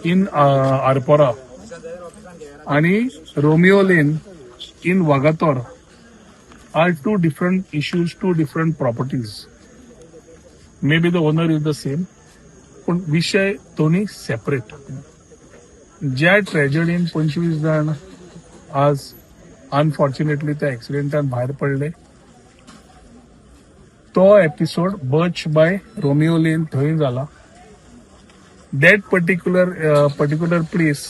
in Arpora and Romeo Lane in Vagator are two different issues, two different properties. Maybe the owner is the same, पण विषय दोन्ही separate. ज्या ट्रॅजेडीन 25 जण आज unfortunately त्या ऍक्सिडेंटात बाहेर पडले, तो episode Birch by Romeo Lane थंय जाला. That particular place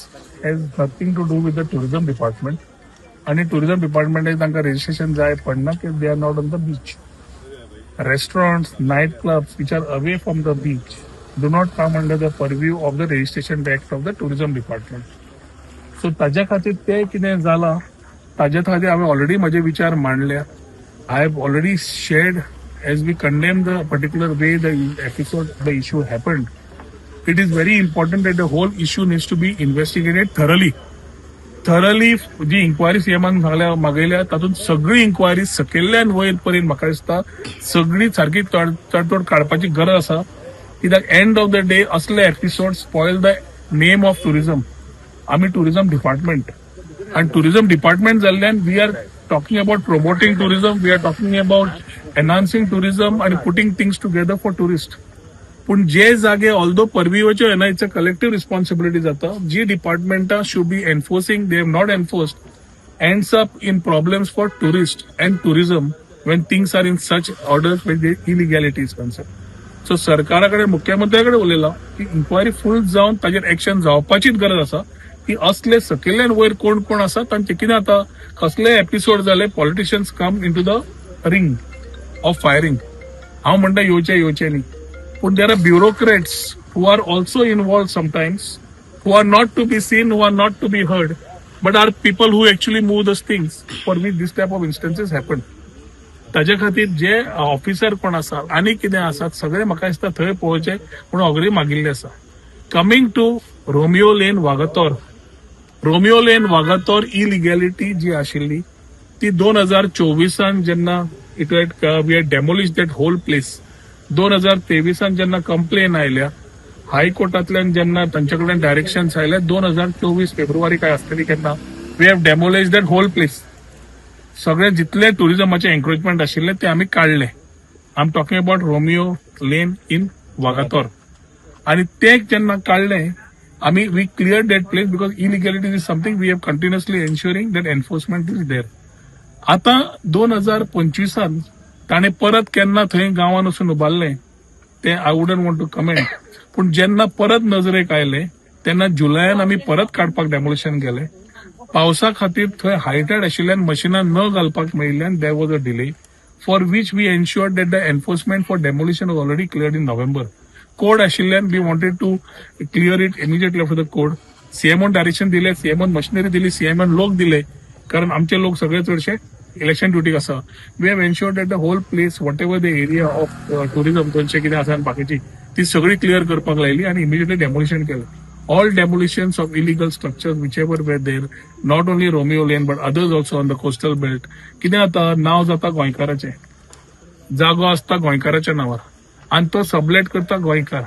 has nothing to do with the tourism department. आणि टुरिझम डिपार्टमेंट तांकां रजिस्ट्रेशन जाय पडना की they are not on the beach. Restaurants, night clubs which are away from the beach do not come under the purview of the registration act of the tourism department. So ताज्या खातीर ते कितें जाला ताज्या खातीर हांवें ऑलरेडी म्हजे विचार मांडल्या. I have already shared as we condemn the particular way the episode the issue happened. It is very important that the whole issue needs to be investigated thoroughly. जी इन्क्वायरी सीएमान मागयल्या तातूंत सगळी इन्क्वायरी सकयल्यान वयर पर्यंत म्हाका दिसता सगळी सारकी तडतोड काडपाची गरज आसा. कित्याक एंड ऑफ द डे असले episode spoil the name of tourism. आमी टुरिझम डिपार्टमेंट आणि टुरिझम डिपार्टमेंट जाल्ल्यान we are talking about promoting tourism, we are talking about enhancing tourism आणि putting things together for tourist. पण जे जागे although परवीवच्यो येना it's a collective responsibility जाता. जी डिपार्टमेंटा should be enforcing they have not enforced ends up in problems for tourist and tourism when things are in such orders with illegality is concern. So सरकाराकडे मुख्यमंत्र्याकडे उलयला की inquiry फूल जावन ताजेर action जावपाचीच गरज आसा की असले सकयल्यान वयर कोण कोण आसा तांचे कितें आता कसले एपिसोड जाले politicians come into the ring of firing. हांव म्हणटा येवचे न्ही. But there are bureaucrats who are also involved sometimes, who are not to be seen, who are not to be heard, but are people who actually move those things for which this type of instances happen. ताजे खातीर जे officer कोण आसा आनी कितें आसात सगळे म्हाका दिसता थंय पळोवचे म्हणून ऑग्री मागिल्ली आसा. Coming to Romeo lane Vagator. Romeo lane Vagator illegality जी आशिल्ली ती 2024 जेन्ना it we had demolish that whole place. 2023 जेन्ना कंप्लेन आयल्या हायकोर्टांतल्यान जेन्ना तांचे कडेन डायरेक्शन्स आयले 2024 फेब्रुवारी काय आसतली केन्ना we have demolish that whole place. सगळे जितले टुरिझमाचे एन्क्रोचमेंट आशिल्ले ते आमी काडले. I am talking about Romeo lane in Vagator. आणि ते जेन्ना काडले आमी we clear that place because illegality is something we have continuously ensuring that enforcement is there. आता 2025 ताणे परत केन्ना थंय गांवांत वचून उबारलें ते I wouldn't want to comment. पूण जेन्ना परत नजरेक आयले तेन्ना जुलयान आमी परत काडपाक डेमोलिशन केले. पावसा खातीर थंय हायटेड आशिल्ल्यान मशिनां न घालपाक मेळिल्ल्यान there was a delay for which we ensured that the enforcement for demolition was already cleared in November. Code आशिल्ल्यान we wanted to clear it immediately after the code. सीएमओन डायरेक्शन दिले, सीएमओन मशिनरी दिली, सीएमओन लोक दिले कारण आमचे लोक सगळे चडशे इलेक्शन ड्युटीक आसा. We have ensured that the whole place whatever the area of tourism थंयचे कितें आसा बाकीची ती सगळी क्लियर करपाक लायली आणि इमिजिएटली डेमोलिशन केलें. All demolitions of illegal structures whichever were there not only Romeo lane but others also on the coastal belt. कितें जाता नांव जाता गोंयकाराचें, जागो आसता गोंयकाराच्या नांवार आनी तो सबलेट करता गोंयकार.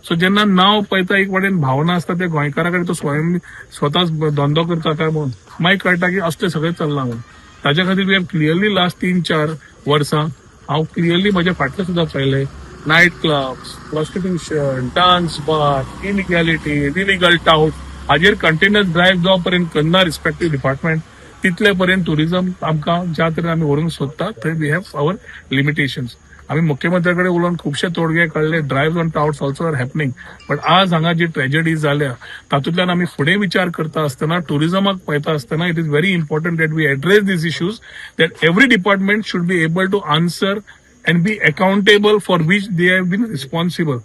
सो जेन्ना नांव पळयता एक वाटेन भावना आसता त्या गोंयकारा कडेन तो स्वताच धंदो करता काय म्हणून मागीर कळटा की असलें सगळें चल्लां म्हणून. ताज्या खातीर वी हॅव क्लियरली लास्ट 3-4 वर्सां हांव क्लियरली म्हजे फाटले सुद्दां पळयले night clubs, prostitution, dance bar, illegality, illegal tout हाजेर कंटिन्युअस ड्रायव्ह जो पर्यंत करना रिस्पेक्टीव डिपार्टमेंट तितले पर्यंत टुरिझम आमकां ज्या तरेन आमी व्हरूंक सोदता थंय वी हॅव आवर लिमिटेशन्स. आमी मुख्यमंत्र्या कडेन उलोवन खुबशे तोडगे काडले. Drive on touts also are happening. But आज हांगा जी ट्रॅजेडी जाल्या तातूंतल्यान आमी फुडें विचार करता आसतना टुरिझमाक पळयता आसतना it is very important that we address these issues that every department should be able to answer and be accountable for which they have been responsible.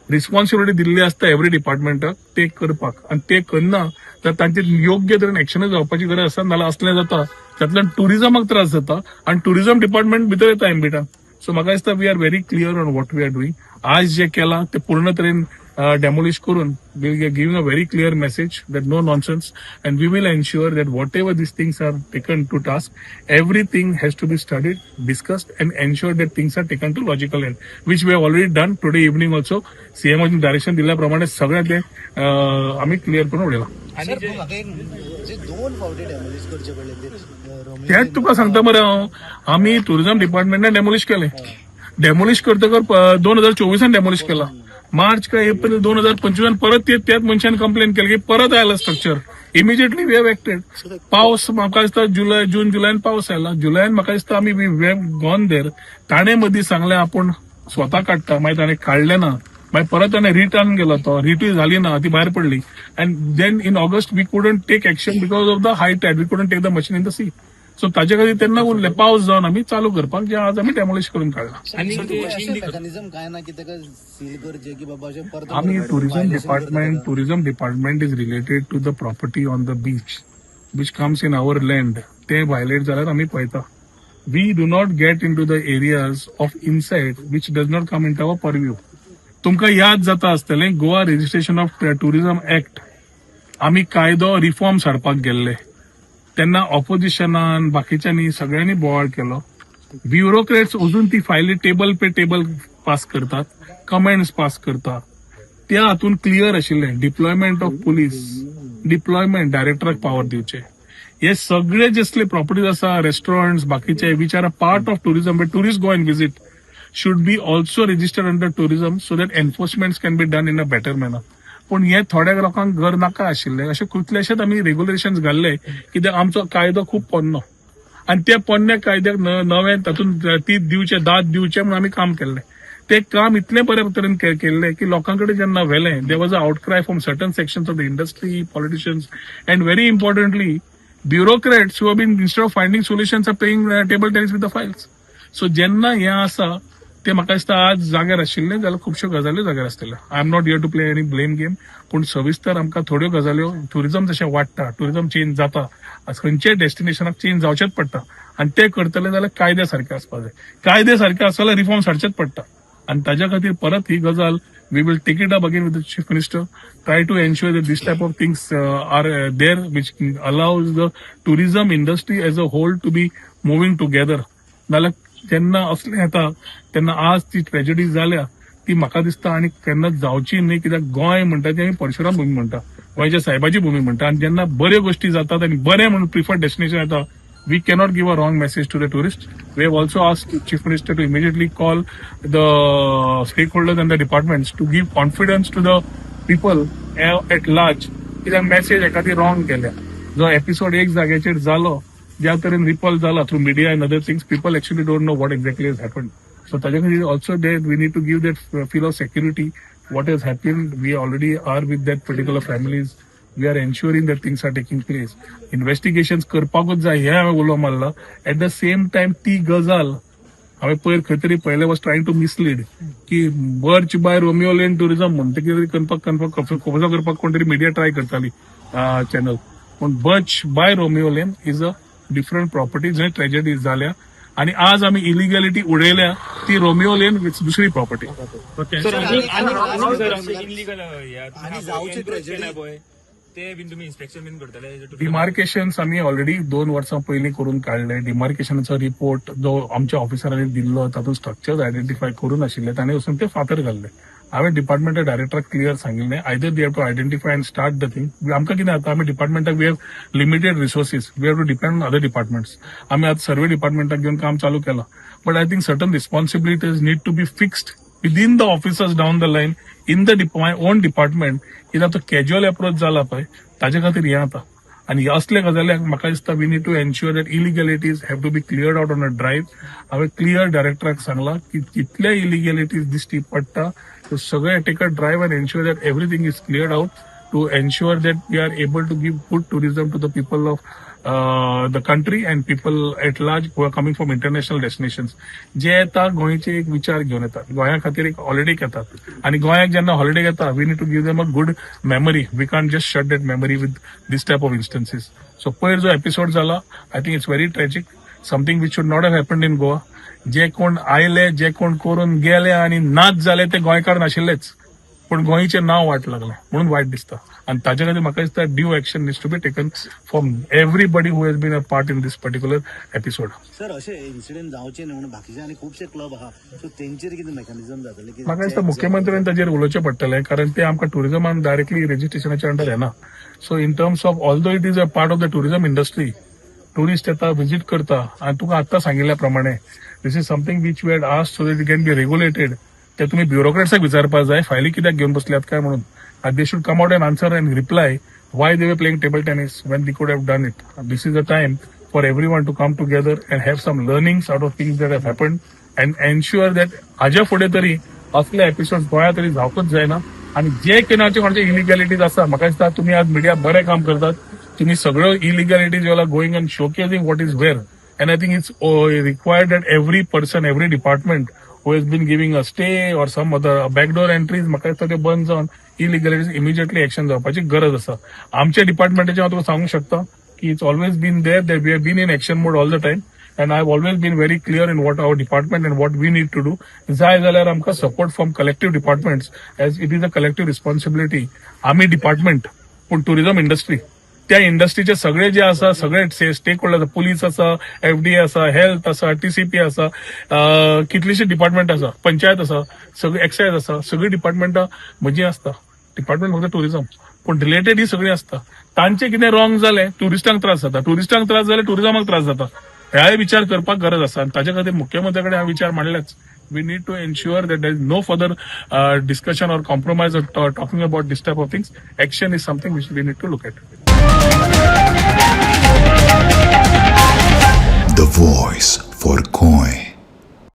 Responsibility Delhi आसता एव्हरी डिपार्टमेंटाक ते करपाक आनी ते करना तर तांचेर योग्य तरेन एक्शन जावपाची गरज आसा. नाल्यार असलें जाता तातूंतल्यान टुरिझमाक त्रास जाता आनी टुरिझम डिपार्टमेंट भितर येता एम्बिटान. सो म्हाका दिसता we are very clear on what we are doing. आज जे केलां ते पूर्ण तरेन demolish करून we are giving a very clear message that no nonsense, and we will ensure that whatever these things are taken to task, everything has to be studied, discussed, and ensure that things are taken to logical end, which we have already done today evening also. CM direction दिल्याप्रमाणे सगळ्या ते आम्ही clear करून उडयला. Sir पूण म्हाका एक जे 2 फावटी डेमोलिश करचे पडले ते तेच तुका सांगता मरे हांव, आमी टुरिझम डिपार्टमेंटान डेमोलिश केले. डेमोलिश करतकर 2024 डेमोलिश केला. मार्च का एप्रिल 2025 परत त्याच मनशान कंप्लेन केली की परत आयला structure. Immediately we have acted. पावस म्हाका दिसता जून जुलयान पावस आयला. जुलयान म्हाका दिसता आमी वी हॅव गॉन देर. ताणे मदीं सांगलें आपूण स्वता काडटा, मागीर ताणें काडलें ना. मागीर परत ताणें रिटर्न गेलो, तो रिट्रीव झाली ना, ती भायर पडली. And then in August we couldn't take action because of the high tide. We couldn't take the machine in the sea. So ताचे खातीर तेन्ना उरले पावस जावन आमी चालू करपाक, जे आज आमी डेमोलिश करून काडला. आणि मेकॅनिझम काय ना की ताका सील करचे की बाबा अशें परत आमी tourism department is related to the property on the beach which comes in our land. ते व्हायलेट जाल्यार आमी पळयता. We do not get into the areas of inside which does not come into our purview. तुमकां याद जाता आसतलें Goa registration of tourism act आमी कायदो रिफॉर्म्स हाडपाक गेल्ले तेन्ना ऑपोजिशनान बाकीच्यांनी सगळ्यांनी बोवाळ केलो. ब्युरोक्रेट्स अजून ती फायली टेबल पे टेबल पास करतात, कमेंट्स पास करतात. त्या हातून क्लियर आशिल्लें डिप्लॉयमेंट ऑफ पुलीस, डिप्लॉयमेंट डायरेक्टराक पावर दिवचे. हे सगळे जसले प्रॉपर्टीज आसा, रेस्टॉरंट्स बाकीचे which are a part of tourism, but tourist go and visit should be also registered under tourism so that enforcements can be done in a better manner. पूण हे थोड्या लोकांक घर नाका आशिल्ले, अशे कितलेशेच आमी रेग्युलेशन्स घाल्ले कित्याक आमचो कायदो खूब पोन्नो आनी त्या पोन्न्या कायद्याक नवे तातूंत दाद दिवचे म्हणून आमी काम केल्ले. ते काम इतले बरे तरेन केल्ले की लोकां कडेन जेन्ना व्हेलें there was a outcry from certain sections of the industry, politicians, and very importantly bureaucrats who have been instead of finding solutions are paying table tennis with the files. So जेन्ना हें आसा ते म्हाका दिसता आज जाग्यार आशिल्ले जाल्यार खुबश्यो गजाली जाग्यार आसतल्यो. I am not here to play any blame game, पूण सविस्तर आमकां थोड्यो गजाल्यो टुरिझम जशें वाडटा, टुरिझम चेंज जाता, खंयच्याय डेस्टिनेशनाक चेंज जावचेच पडटा आनी ते करतले जाल्यार कायदे सारके आसपाक जाय. कायदे सारके आसा जाल्यार रिफॉर्म्स हाडचेच पडटा आनी ताच्या खातीर परत ही गजाल we will take it up again with the chief minister, try to ensure that this type of things are there which allows the tourism industry as a whole to be moving together. नाल्यार जेन्ना असले येता तेन्ना आज ती tragedy जाल्या ती म्हाका दिसता आनी केन्ना जावची न्ही, कित्याक गोंय म्हणटा ती आमी परशुराम भूमी म्हणटा, गोंयच्या सायबाची भूमी म्हणटा. आनी जेन्ना बऱ्यो गोश्टी जातात आनी बरें म्हणून प्रिफर्ड डेस्टिनेशन येता, we cannot give a wrong message to the tourist. We have also asked chief minister to immediately call the stakeholders and the departments to give confidence to the people at large, कित्याक message एका ती wrong केल्या. जो episode एक जाग्याचेर जालो ज्या तरेन रिपॉल जाला through media and other things, people actually don't know what exactly has happened. So ताच्या खातीर also that we need to give that feel of security. What has happened, we already are with that particular families. We are ensuring that things are taking place. Investigations करपाकूच जाय हें हांवें उलो मारला. At the same time ती गजाल हांवें खंय तरी पयले वॉज ट्रायंग टू मिसलीड की Birch by Romeo Lane tourism म्हणून ते कितें कन्फर्म करपाक कोण तरी मिडिया ट्राय करताली चॅनल. पूण Birch by Romeo Lane is a different property जंय ट्रेजेडी जाल्या आणि आज आम्ही इलिगॅलिटी उडयल्या ती रोमियो लेन विथ दुसरी प्रॉपर्टी. डिमार्केशन्स आम्ही ऑलरेडी 2 वर्सां पयलीं करून काडले. डिमार्केशनाचो रिपोर्ट जो आमच्या ऑफिसरांनी दिल्लो तातूंत स्ट्रक्चर्स आयडेंटिफाय करून आशिल्ले ताणें वचून ते फातर घाल्ले. हांवें डिपार्टमेंटा डायरेक्टराक क्लियर सांगिल्लें either they have to identify and start the thing. आमकां कितें जाता, आमी डिपार्टमेंटाक we have limited resources, we have to depend on other departments. आमी आतां सर्वे डिपार्टमेंटाक घेवन काम चालू केलां, but I think certain responsibilities need to be fixed within the officers down the line in the my own department. कित्याक तो कॅज्युअल अप्रोच जाला पळय ताचे खातीर हें जाता. आनी असले गजाल्यांक म्हाका दिसता we need to ensure that illegalities have to be cleared out on a drive. हांवें क्लियर डायरेक्टराक सांगलां की कितले इलिगॅलिटीज दिश्टी पडटा तो सगळे take a drive and ensure that everything is cleared out to ensure that we are able to give good tourism to the people of the country and people at large who are coming from international destinations. जे येता गोंयचे एक विचार घेवन येतात, गोंया खातीर एक हॉलिडेक येतात आनी गोंयाक जेन्ना हॉलिडेक येता we need to give them a good memory. We can't just shut that memory with this type of instances. So पयर जो एपिसोड जाला I think it's very tragic, something which should not have happened in Goa. जे कोण आयले, जे कोण करून गेले आनी नाच जाले ते गोंयकार नाशिल्लेच. पण गोंयचें नांव वाट लागलें म्हणून वायट दिसता आनी ताजे खातीर म्हाका दिसता due action needs to be taken from everybody who has been a part in these particular episode. Sir असे इन्सिडेंट जावचे न्ही म्हणून बाकीचे आनी खुबशे क्लब आहा सो तेंचेर कितें मेकॅनिझम जातले की म्हाका दिसता मुख्यमंत्र्यान ताजेर उलोवचें पडटलें कारण ते आमकां टुरिजमान डायरेक्टली रेजिस्ट्रेशनाच्या अंडर येना. So in terms of although it is a part of the tourism industry tourist येता विजीट करता आनी तुका आत्तां सांगिल्ल्या प्रमाणे this is something which we had asked so that it can be regulated. ते तुम्ही ब्युरोक्रेट्साक विचारपाक जाय फायली कित्याक घेवन बसल्यात काय म्हणून. They should come out end answer end reply why they were playing table tennis when they could have done it. This is the time for everyone to come together and have some learnings out of things that have happened and ensure that हाज्या फुडें तरी असले episode गोंया तरी जावकूच जायना. आणि जे कोणाचे इलिगॅलिटीज आसा म्हाका दिसता तुम्ही आज मिडिया बरें काम करतात. तुम्ही सगळ्यो इलिगॅलिटीज वेला going and showcasing what is where and I think it's required that every person every department who has been giving a stay or some other backdoor entries म्हाका दिसता ते बंद जावन इलिगॅलिटीज इमिजिएटली एक्शन जावपाची गरज आसा. आमच्या डिपार्टमेंटाचें हांव तुका सांगूंक शकता की it's always been there that we have been in action mode all the time and I have always been very clear in what our department and what we need to do. जाय जाल्यार आमकां support from collective departments as it is a collective responsibility. आमी department पूण tourism industry त्या इंडस्ट्रीचे सगळे जे आसा सगळे स्टेक होल्डर आसा पुलीस आसा एफडीए आसा हेल्थ आसा टीसीपी आसा कितलीशी डिपार्टमेंट आसा पंचायत आसा सगळे एक्सायज आसा सगळी डिपार्टमेंटां म्हजी आसता. डिपार्टमेंट फक्त टुरिजम पूण रिलेटेड ही सगळी आसता. तांचे कितें रॉंग जालें ट्युरिस्टांक त्रास जाता ट्युरिस्टांक त्रास जाल्यार टुरिजमाक त्रास जाता. ह्याय विचार करपाक गरज आसा आनी ताचे खातीर मुख्यमंत्री कडेन हांवें विचार मांडलेच. We need to ensure that there is no further discussion or compromise or talking about this type of things. Action is something which we need to look at. The voice for Koi.